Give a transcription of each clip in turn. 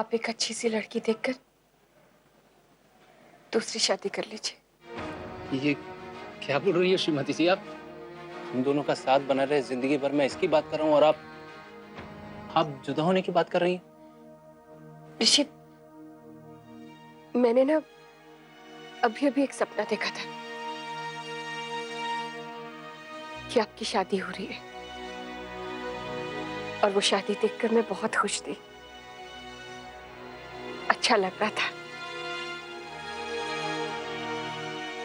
आप एक अच्छी सी लड़की देखकर दूसरी शादी कर लीजिए। ये क्या बोल रही हो श्रीमती जी आप? हम दोनों का साथ बना रहे जिंदगी भर, मैं इसकी बात कर रहा हूँ और आप जुदा होने की बात कर रही हैं? ऋषि, मैंने ना अभी अभी एक सपना देखा था कि आपकी शादी हो रही है, और वो शादी देखकर मैं बहुत खुश थी। अच्छा लग रहा था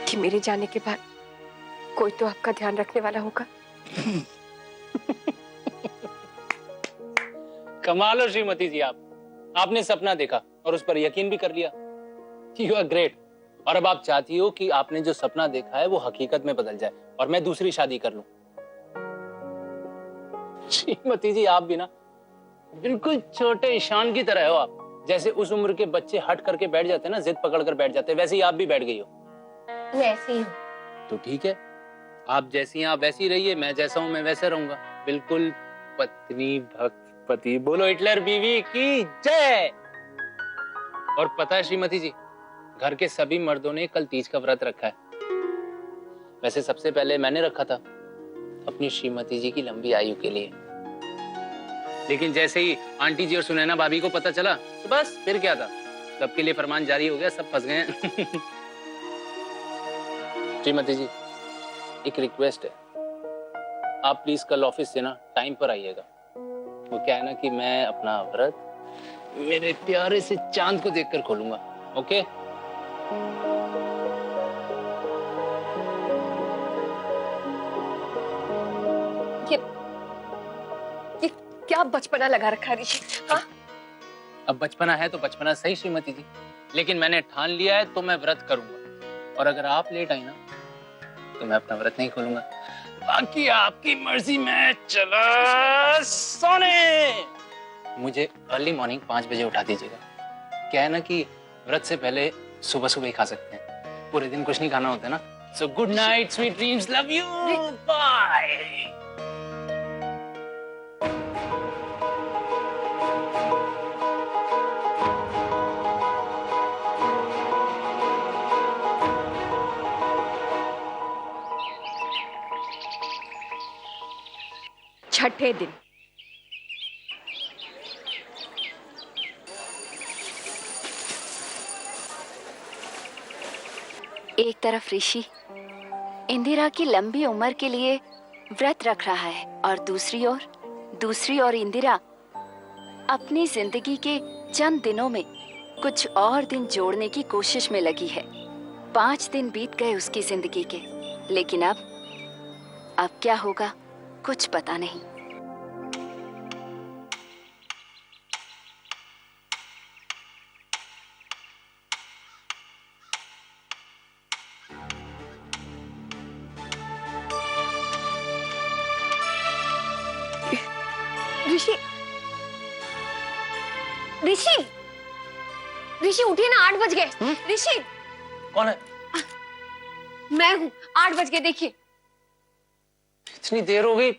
कि मेरे जाने के बाद कोई तो आपका ध्यान रखने वाला होगा। कमाल हो श्रीमती जी आपने सपना देखा और उस पर यकीन भी कर लिया। You are great. और अब आप चाहती हो कि आपने जो सपना देखा है वो हकीकत में बदल जाए और मैं दूसरी शादी कर लूं। श्रीमती जी आप भी ना बिल्कुल छोटे ईशान की तरह हो। आप जैसे उस उम्र के बच्चे हट करके बैठ जाते हैं ना, जिद पकड़ कर बैठ जाते हैं, वैसे ही आप भी बैठ गई हो। मैं ऐसे ही हूँ। तो ठीक है, आप जैसी हैं आप वैसी रहिए, मैं जैसा हूं मैं वैसा रहूंगा। बिल्कुल पत्नी भक्त पति। बोलो हिटलर बीवी की जय। और पता है श्रीमती जी, घर के सभी मर्दों ने कल तीज का व्रत रखा है। वैसे सबसे पहले मैंने रखा था अपनी श्रीमती जी की लंबी आयु के लिए, लेकिन जैसे ही आंटी जी और सुनैना भाभी को पता चला तो बस फिर क्या था, सबके लिए फरमान जारी हो गया, सब फंस गए हैं। श्रीमती जी एक रिक्वेस्ट है, आप प्लीज कल ऑफिस से ना टाइम पर आइएगा। वो क्या है ना कि मैं अपना व्रत मेरे प्यारे से चांद को देखकर खोलूंगा। ओके? ये क्या बचपना लगा रखा है ऋषि? हाँ, अब बचपना है तो बचपना सही श्रीमती जी, लेकिन मैंने ठान लिया है तो मैं व्रत करूंगा। और अगर आप लेट आई ना तो मैं अपना व्रत नहीं खोलूंगा। बाकी आपकी मर्जी, मैं चला सोने। मुझे अर्ली मॉर्निंग 5 बजे उठा दीजिएगा। क्या है ना कि व्रत से पहले सुबह सुबह ही खा सकते हैं, पूरे दिन कुछ नहीं खाना होता है ना। So good night, sweet dreams, love you, bye. छठे दिन एक तरफ ऋषि इंदिरा की लंबी उम्र के लिए व्रत रख रहा है और दूसरी ओर इंदिरा अपनी जिंदगी के चंद दिनों में कुछ और दिन जोड़ने की कोशिश में लगी है। 5 दिन बीत गए उसकी जिंदगी के, लेकिन अब क्या होगा कुछ पता नहीं। ऋषि, ऋषि, ऋषि उठिए ना, 8 बज गए। ऋषि, कौन है? मैं हूँ। 8 बज गए, देखिए। इतनी देर हो गई,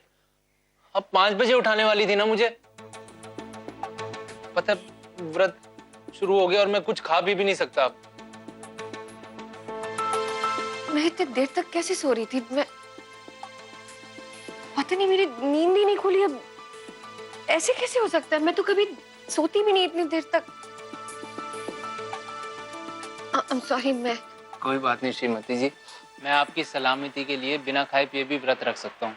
अब 5 बजे उठाने वाली थी ना मुझे। पता है व्रत शुरू हो गया और मैं कुछ खा भी नहीं सकता अब। मैं इतनी देर तक कैसे सो रही थी? मैं पता नहीं, मेरी नींद ही नहीं खुली। अब ऐसे कैसे हो सकता है? मैं तो कभी सोती भी नहीं इतनी देर तक। I'm sorry, मैं कोई बात नहीं श्रीमती जी, मैं आपकी सलामती के लिए बिना खाए पिए भी व्रत रख सकता हूँ।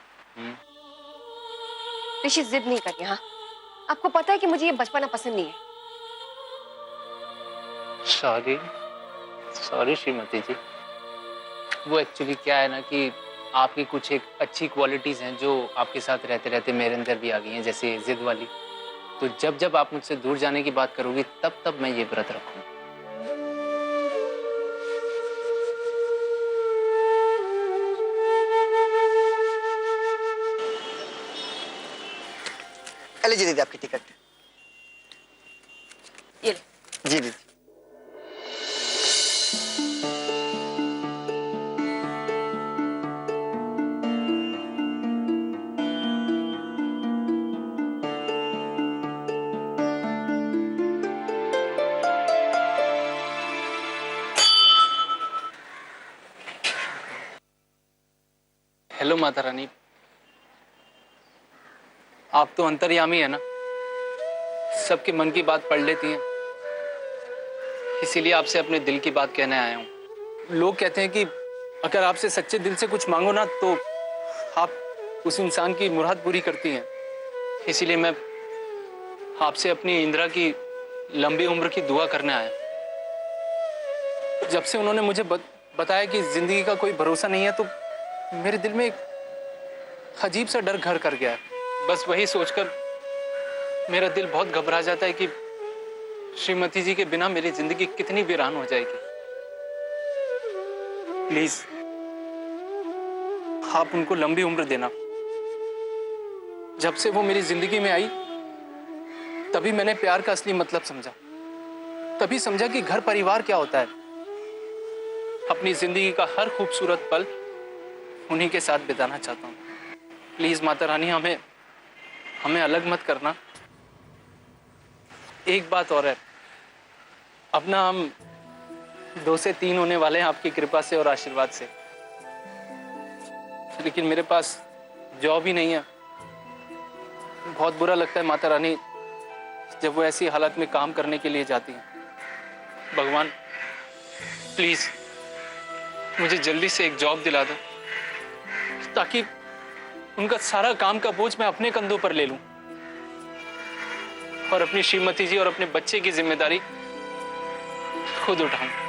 ऋषि जिद नहीं करिए। हाँ, आपको पता है कि मुझे ये बचपना पसंद नहीं है। सॉरी श्रीमती जी। वो एक्चुअली क्या है ना कि आपकी कुछ एक अच्छी क्वालिटीज हैं जो आपके साथ रहते रहते मेरे अंदर भी आ गई हैं, जैसे जिद वाली। तो जब जब आप मुझसे दूर जाने की बात करोगी तब तब मैं ये व्रत रखूंगा। लीजिए दीदी आपकी टिकट। ये लो। जी दीदी। माता रानी, आप तो अंतर्यामी है ना, सबके मन की बात पढ़ लेती हैं, इसीलिए आपसे अपने दिल की बात कहने आया हूं। लोग कहते हैं कि अगर आपसे सच्चे दिल से कुछ मांगो ना तो आप उस इंसान की मुराद पूरी करती हैं। इसीलिए मैं आपसे अपनी इंदिरा की लंबी उम्र की दुआ करने आया। जब से उन्होंने मुझे बताया कि जिंदगी का कोई भरोसा नहीं है तो मेरे दिल में एक अजीब सा डर घर कर गया है। बस वही सोचकर मेरा दिल बहुत घबरा जाता है कि श्रीमती जी के बिना मेरी जिंदगी कितनी वीरान हो जाएगी। प्लीज आप उनको लंबी उम्र देना। जब से वो मेरी जिंदगी में आई तभी मैंने प्यार का असली मतलब समझा, तभी समझा कि घर परिवार क्या होता है। अपनी जिंदगी का हर खूबसूरत पल उन्हीं के साथ बिताना चाहता हूँ। प्लीज माता रानी हमें अलग मत करना। एक बात और है, अब ना हम 2 से 3 होने वाले हैं आपकी कृपा से और आशीर्वाद से, लेकिन मेरे पास जॉब ही नहीं है। बहुत बुरा लगता है माता रानी जब वो ऐसी हालत में काम करने के लिए जाती हैं। भगवान प्लीज मुझे जल्दी से एक जॉब दिला दो ताकि उनका सारा काम का बोझ मैं अपने कंधों पर ले लूं और अपनी श्रीमती जी और अपने बच्चे की जिम्मेदारी खुद उठाऊं।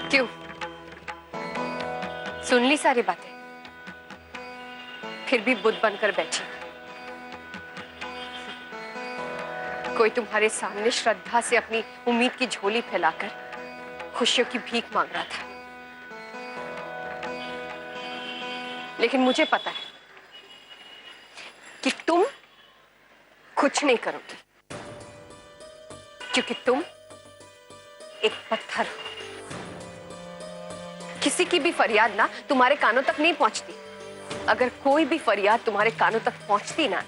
क्यों? सुन ली सारी बातें, फिर भी बुद्ध बनकर बैठी। कोई तुम्हारे सामने श्रद्धा से अपनी उम्मीद की झोली फैलाकर खुशियों की भीख मांग रहा था, लेकिन मुझे पता है कि तुम कुछ नहीं करोगी, क्योंकि तुम एक पत्थर हो। किसी की भी फरियाद ना तुम्हारे कानों तक नहीं पहुंचती। अगर कोई भी फरियाद तुम्हारे कानों तक पहुंचती ना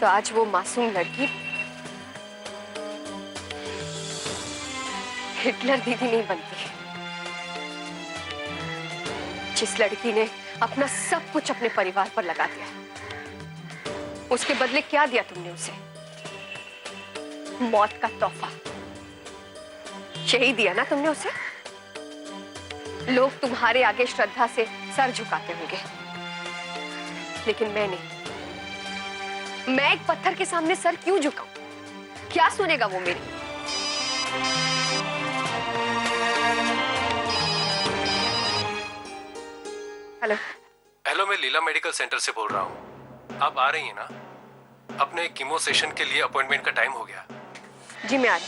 तो आज वो मासूम लड़की हिटलर दीदी नहीं बनती। जिस लड़की ने अपना सब कुछ अपने परिवार पर लगा दिया, उसके बदले क्या दिया तुमने उसे? मौत का तोहफा। यही दिया ना तुमने उसे। लोग तुम्हारे आगे श्रद्धा से सर झुकाते होंगे, लेकिन मैं नहीं। मैं एक पत्थर के सामने सर क्यों झुकाऊं? क्या सुनेगा वो मेरी? हेलो हेलो, मैं लीला मेडिकल सेंटर से बोल रहा हूँ। आप आ रही हैं ना? अपने कीमो सेशन के लिए अपॉइंटमेंट का टाइम हो गया। जी मैं आ रही।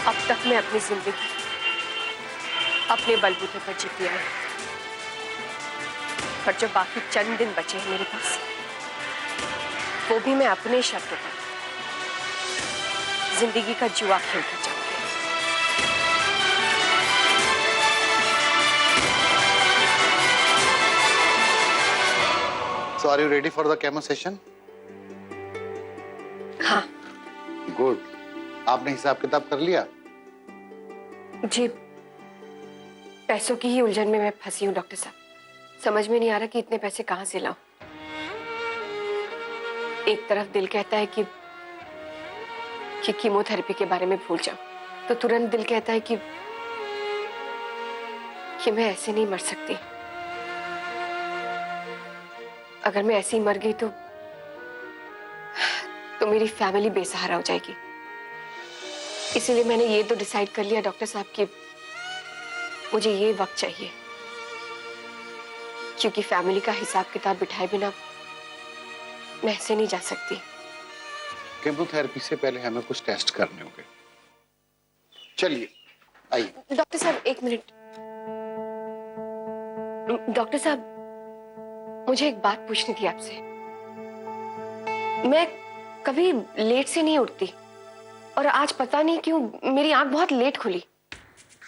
अब तक मैं अपनी जिंदगी अपने बलबूते पर जीती आई, और जो बाकी चंद दिन बचे हैं मेरे पास, वो भी मैं अपने शर्तों पर जिंदगी का जुआ खेलकर जाऊंगी। So are you ready for the chemo session? हाँ Good. आपने हिसाब किताब कर लिया? जी, पैसों की ही उलझन में मैं फंसी हूँ डॉक्टर साहब। समझ में नहीं आ रहा कि इतने पैसे कहाँ से लाऊं। एक तरफ दिल कहता है कि कीमोथेरेपी के बारे में भूल जाऊं, तो तुरंत दिल कहता है कि मैं ऐसे नहीं मर सकती। अगर मैं ऐसे ही मर गई तो मेरी फैमिली बेसहारा हो जाएगी। इसीलिए मैंने ये तो डिसाइड कर लिया डॉक्टर साहब कि मुझे ये वक्त चाहिए। क्योंकि फैमिली का हिसाब किताब बिठाए बिना मैं ऐसे नहीं जा सकती। केमोथेरेपी से पहले हमें कुछ टेस्ट करने होंगे। चलिए आइए। डॉक्टर साहब एक मिनट। डॉक्टर साहब, मुझे एक बात पूछनी थी आपसे। मैं कभी लेट से नहीं उठती और आज पता नहीं क्यों मेरी आंख बहुत लेट खुली।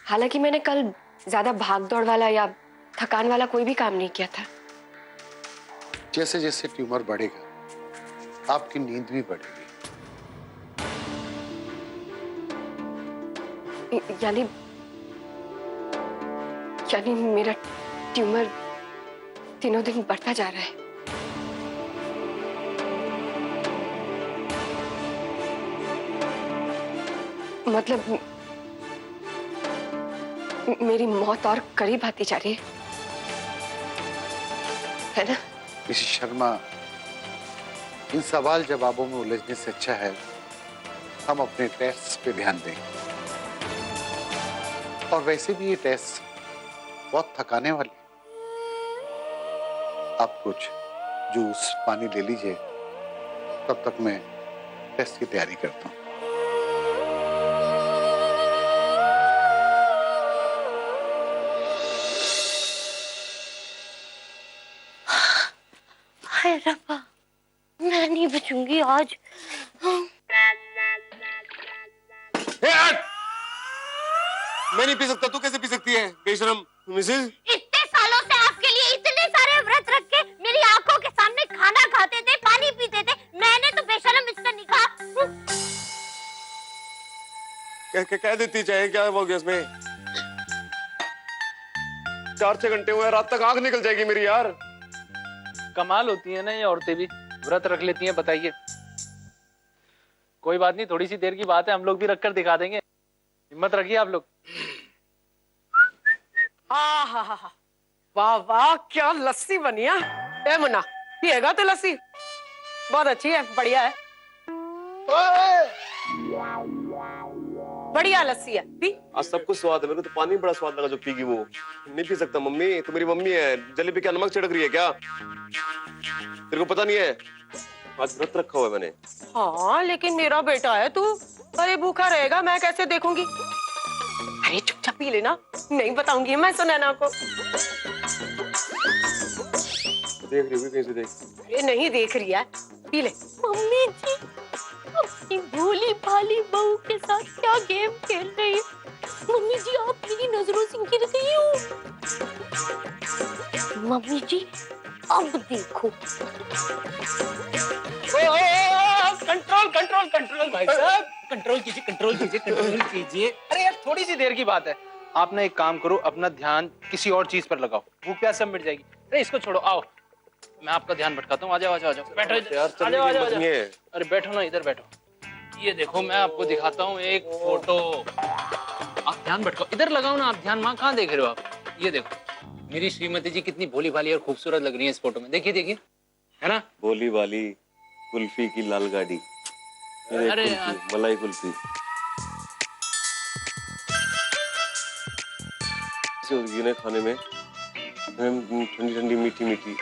हालांकि मैंने कल ज्यादा भाग दौड़ वाला या थकान वाला कोई भी काम नहीं किया था। जैसे जैसे ट्यूमर बढ़ेगा आपकी नींद भी बढ़ेगी। यानी मेरा ट्यूमर दिनों दिन बढ़ता जा रहा है। मतलब मेरी मौत और करीब आती जा रही है ना? मिसेस शर्मा, इन सवाल जवाबों में उलझने से अच्छा है हम अपने टेस्ट पे ध्यान दें। और वैसे भी ये टेस्ट बहुत थकाने वाले। आप कुछ जूस पानी ले लीजिए, तब तक मैं टेस्ट की तैयारी करता हूँ। हाय रब्बा, मैं नहीं बचूंगी आज। मैं नहीं पी सकता, तू कैसे पी सकती है बेशरम मिसेस? इतने सालों से आपके लिए इतने सारे व्रत रख के मेरी आंखों के सामने खाना खाते थे, पानी पीते थे, मैंने तो बेशरम इससे नहीं कहा। कह देती चाहे, क्या हो गया इसमें? 4-6 घंटे हुए, रात तक आंख निकल जाएगी मेरी यार। कमाल होती है ना ये औरतें भी, व्रत रख लेती हैं। बताइए, कोई बात नहीं, थोड़ी सी देर की बात है, हम लोग भी रख कर दिखा देंगे। हिम्मत रखिए आप लोग। हाँ, वाह वाह, क्या लस्सी बनी है। ए मुन्ना, पिएगा तो लस्सी? बहुत अच्छी है, बढ़िया है, बढ़िया लस्सी है, पी। आज सब कुछ स्वाद है, मेरे को तो पानी बड़ा स्वाद लगा जो पीगी वो। नहीं पी सकता मम्मी, तो मेरी मम्मी है, जलेबी क्या नमक छिड़क रही है क्या? तेरे को पता नहीं है, आज व्रत रखा हुआ है मैंने। हाँ, लेकिन मेरा बेटा है तू, अरे भूखा रहेगा, मैं कैसे देखूंगी? अरे चुपचाप पी लेना, नहीं बताऊंगी मैं सुनैना को। देख रही होगी कहीं से, देख। अरे नहीं देख रही है, पी ले। मम्मी जी, अपनी भोली भाली बहू के साथ क्या गेम खेल रही है? मम्मी जी, आप मेरी नजरों से गिर गई हो। मम्मी जी, अब देखो। कंट्रोल कंट्रोल कंट्रोल भाई साहब, कंट्रोल कीजिए, कंट्रोल कीजिए, कंट्रोल कीजिए। अरे यार, थोड़ी सी देर की बात है। आप ना एक काम करो, अपना ध्यान किसी और चीज पर लगाओ, भूख प्यास सब मिट जाएगी। अरे इसको छोड़ो, आओ मैं आपका ध्यान भटकाता हूँ। आ जाओ, आ जाओ, आ जाओ, बैठो इधर। आ जाओ, आ जाओ, आ जाओ। अरे बैठो ना, इधर बैठो। ये देखो, मैं आपको दिखाता हूँ एक फोटो। आप ध्यान भटकाओ, इधर लगाओ ना आप ध्यान। वहां कहाँ देख रहे हो आप? ये देखो, मेरी श्रीमती जी कितनी भोली भाली और खूबसूरत लग रही है इस फोटो में। देखिए देखिए, है ना? भोली वाली कुल्फी की लाल गाड़ी। अरे कुल्फी, मलाई कुल्फी होगी ना खाने में, ठंडी ठंडी मीठी मीठी।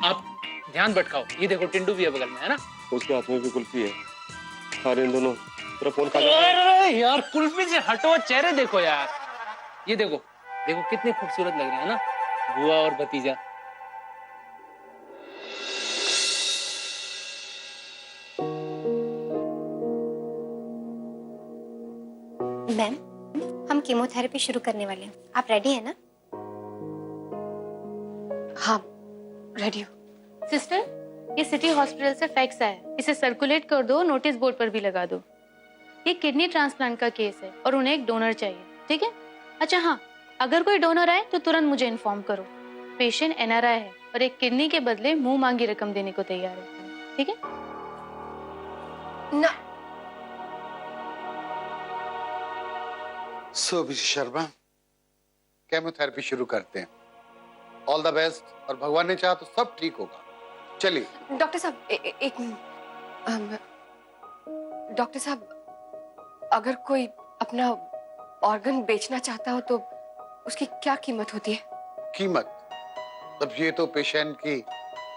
आप ध्यान भटकाओ। ये देखो, टिंडू भी है बगल में, है ना? उसके हाथ में भी कुल्फी है, खा रहे हैं दोनों। तेरा फोन खा अरे यार, कुल्फी से हटो, चेहरे देखो यार। ये देखो, देखो कितने खूबसूरत लग रहे हैं ना, बुआ और भतीजा। मैम, हम कीमोथेरेपी शुरू करने वाले हैं, आप रेडी हैं ना? हाँ, रेडी हूँ। सिस्टर, ये सिटी हॉस्पिटल से फैक्स आया है, इसे सर्कुलेट कर दो, नोटिस बोर्ड पर भी लगा दो। ये किडनी ट्रांसप्लांट का केस है और उन्हें एक डोनर चाहिए, ठीक है? अच्छा हाँ, अगर कोई डोनर आए तो तुरंत मुझे इन्फॉर्म करो। पेशेंट एनआरआई है और एक किडनी के बदले मुंह मांगी रकम देने को तैयार है, ठीक है? ना। सो मिसेस शर्मा, केमोथेरेपी शुरू करते हैं। ऑल द बेस्ट, और भगवान ने चाहा तो सब ठीक होगा। चलिए। डॉक्टर साहब, एक मिनट। डॉक्टर साहब, अगर कोई अपना ऑर्गन बेचना चाहता हो तो उसकी क्या कीमत होती है? कीमत अब ये तो पेशेंट की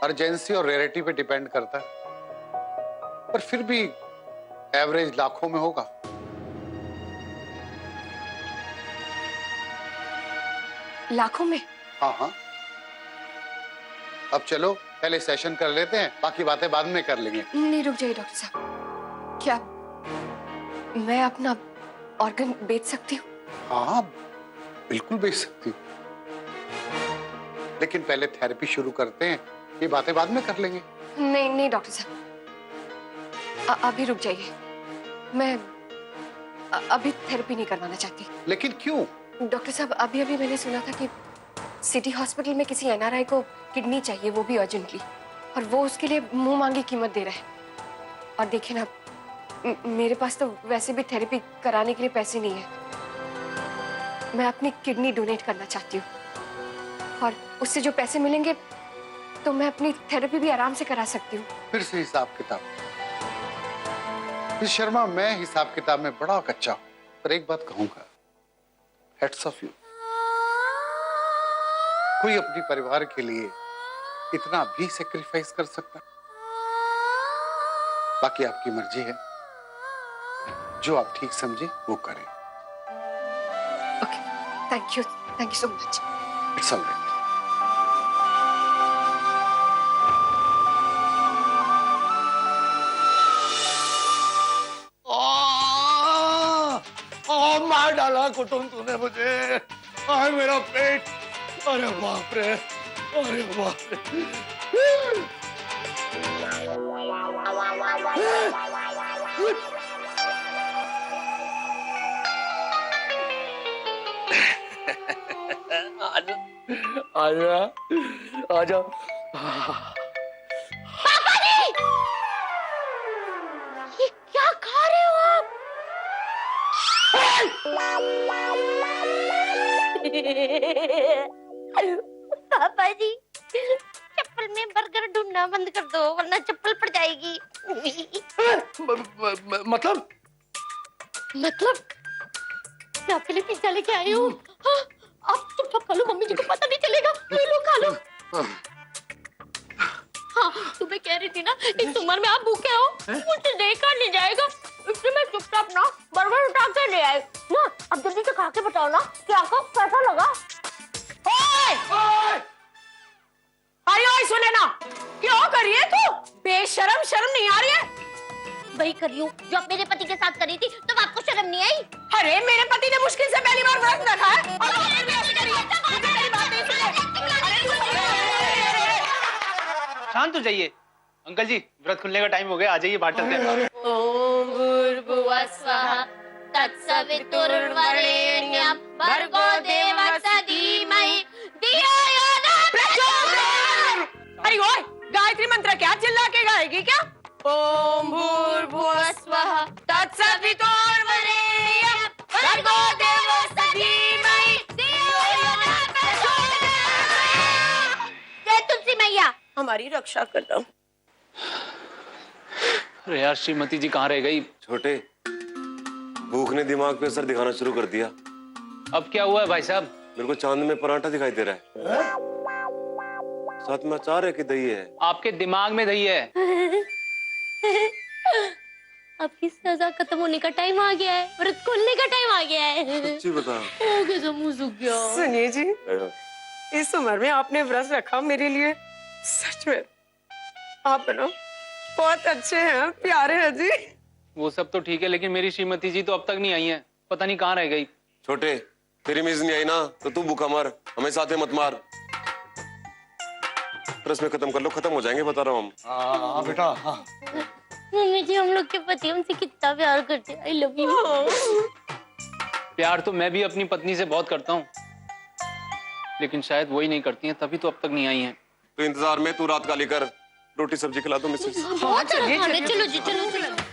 अर्जेंसी और रेयरिटी पे डिपेंड करता है, पर फिर भी एवरेज लाखों में होगा। लाखों में? हाँ हाँ। अब चलो पहले सेशन कर लेते हैं, बाकी बातें बाद में कर लेंगे। नहीं, रुक जाइए डॉक्टर साहब। क्या मैं अपना ऑर्गन बेच सकती हूँ? हाँ बिल्कुल बेच सकती हूँ, लेकिन पहले थेरेपी शुरू करते हैं, ये बातें बाद में कर लेंगे। नहीं नहीं डॉक्टर साहब, अभी रुक जाइए। मैं अभी थेरेपी नहीं करवाना चाहती। लेकिन क्यों? डॉक्टर साहब, अभी अभी मैंने सुना था कि सिटी हॉस्पिटल में किसी एनआरआई को किडनी चाहिए, वो भी अर्जेंटली, और वो उसके लिए मुंह मांगी कीमत दे रहा है। और देखिए ना, मेरे पास तो वैसे भी थेरेपी कराने के लिए पैसे नहीं है। मैं अपनी किडनी डोनेट करना चाहती हूँ, और उससे जो पैसे मिलेंगे तो मैं अपनी थेरेपी भी आराम से करा सकती हूँ। फिर से हिसाब किताब। मिस शर्मा, मैं हिसाब किताब में बड़ा कच्चा हूं, पर एक बात कहूंगा, हेड्स ऑफ यू। कोई अपने परिवार के लिए इतना भी सेक्रीफाइस कर सकता? बाकी आपकी मर्जी है, जो आप ठीक समझे वो करें। Okay, thank you so much. It's alright. मार डाला कुटुंब तूने मुझे। आए मेरा पेट, अरे बाप रे, अरे बाप रे। आजा आजा आजा। पापा जी, ये क्या खा रहे हो आप? पापा जी, चप्पल में बर्गर ढूंढना बंद कर दो, वरना चप्पल पड़ जाएगी। मतलब मैं आपके लिए पिज्जा लेके आई हूँ। हाँ, आप चुपचाप खा लो, मम्मी जी को पता नहीं चलेगा। ये लो, खा लो। हाँ, तुम्हें कह रही थी ना, इस उम्र में आप भूखे हो, मुझे देखा नहीं जाएगा, इसलिए मैं चुपचाप ना बर्गर उठा के ले आई ना। अब जल्दी से खा के बताओ ना कि आपको कैसा लगा। अरे ओए, सुने ना, क्या कर रही है तू? बेशरम, शर्म नहीं आ रही है? वही कर रही हूँ जो आप मेरे पति के साथ करी थी, तो आपको शर्म नहीं आई? अरे मेरे पति ने मुश्किल से पहली बार व्रत रखा है और वो फिर भी ऐसे कर रही है। मुझे मेरी बात नहीं सुने। शांत हो जाइए अंकल जी, व्रत खुलने का टाइम हो गया, आ जाइए बाहर चलते हैं। ओम भूर्भुवः स्वः तत्सवितुर्वरेण्यं भर्गो देवस्य धीमहि धियो यो न प्रचोदयात्। अरे ओए, गायत्री मंत्र क्या चिल्ला के गाएगी क्या? ओम भूर्भुवः स्वः तत्सवितुर्वरेण्यं भर्गो देवस्य धीमहि धियो यो न प्रचोदयात्। जय तुलसी मैया, हमारी रक्षा करना। अरे यार, श्रीमती जी कहाँ रह गई? छोटे, भूख ने दिमाग पे असर दिखाना शुरू कर दिया। अब क्या हुआ है भाई साहब? मेरे को चांद में पराठा दिखाई दे रहा है, साथ में अचार है कि दही है? आपके दिमाग में दही है। आपकी सजा खत्म होने का टाइम आ गया है, व्रत खोलने का टाइम आ गया है। सच्ची बता। हो गया, मुंह सूख गया। सुनिए जी, इस उम्र में आपने व्रत रखा मेरे लिए, सच में आप ना बहुत अच्छे हैं, प्यारे हैं जी। वो सब तो ठीक है, लेकिन मेरी श्रीमती जी तो अब तक नहीं आई हैं, पता नहीं कहाँ रह गई। छोटे, तेरी मीज नहीं आई ना तो तू भूखा मर, हमें साथे मत मार। रस्में खत्म कर लो, खत्म हो जाएंगे, बता रहा हूँ हम। हाँ बेटा, हाँ। मम्मी जी, हम लोग के पति हमसे कितना प्यार करते हैं। I love you. प्यार तो मैं भी अपनी पत्नी से बहुत करता हूँ, लेकिन शायद वही नहीं करती हैं, तभी तो अब तक नहीं आई हैं। तो इंतजार में तू रात काली कर, रोटी सब्जी खिला दो मिसेस। चलो जी, चलो।